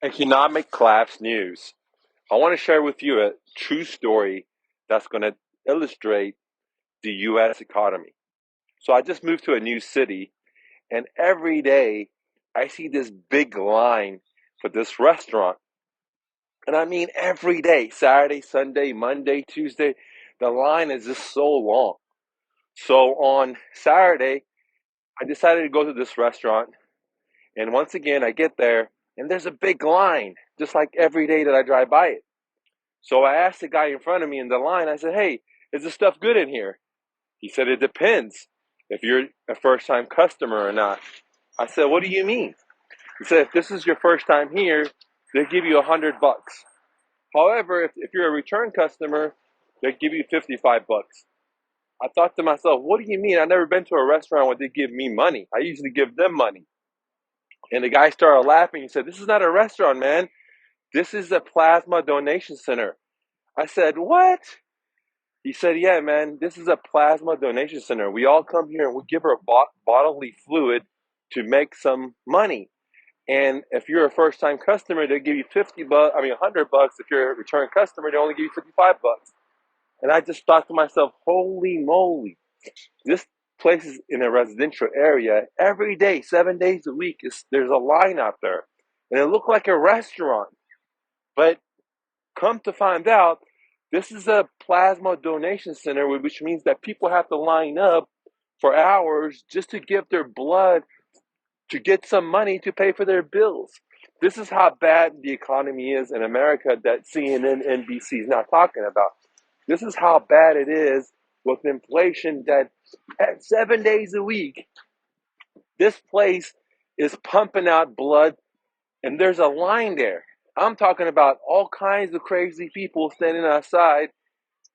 Economic collapse news. I want to share with you a true story that's going to illustrate the US economy. So I just moved to a new city, and every day I see this big line for this restaurant. And I mean every day, Saturday, Sunday, Monday, Tuesday, the line is just so long. So on Saturday, I decided to go to this restaurant, and once again I get there and there's a big line, just like every day that I drive by it. So I asked the guy in front of me in the line, I said, "Hey, is this stuff good in here?" He said, "It depends if you're a first time customer or not." I said, "What do you mean?" He said, "If this is your first time here, they give you $100. However, if you're a return customer, they give you $55." I thought to myself, what do you mean? I've never been to a restaurant where they give me money. I usually give them money. And the guy started laughing. He said, "This is not a restaurant, man. This is a plasma donation center." I said, "What?" He said, "Yeah, man, this is a plasma donation center. We all come here and we give our bodily fluid to make some money. And if you're a first time customer, they give you $50. I mean, $100. If you're a return customer, they only give you $55." And I just thought to myself, holy moly, this place is in a residential area. Every day, 7 days a week, there's a line out there. And it looked like a restaurant. But come to find out, this is a plasma donation center, which means that people have to line up for hours just to give their blood to get some money to pay for their bills. This is how bad the economy is in America that CNN, NBC is not talking about. This is how bad it is with inflation that at 7 days a week, this place is pumping out blood and there's a line there. I'm talking about all kinds of crazy people standing outside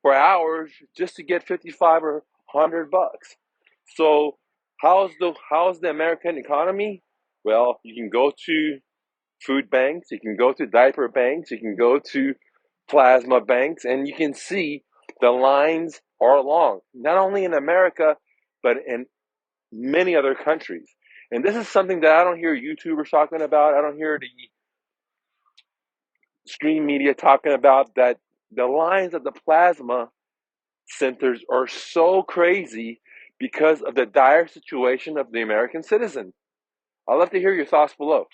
for hours just to get 55 or $100. So how's the American economy? Well, you can go to food banks, you can go to diaper banks, you can go to plasma banks, and you can see the lines are long. Not only in America, but in many other countries. And this is something that I don't hear YouTubers talking about. I don't hear the stream media talking about that the lines of the plasma centers are so crazy because of the dire situation of the American citizen. I'd love to hear your thoughts below.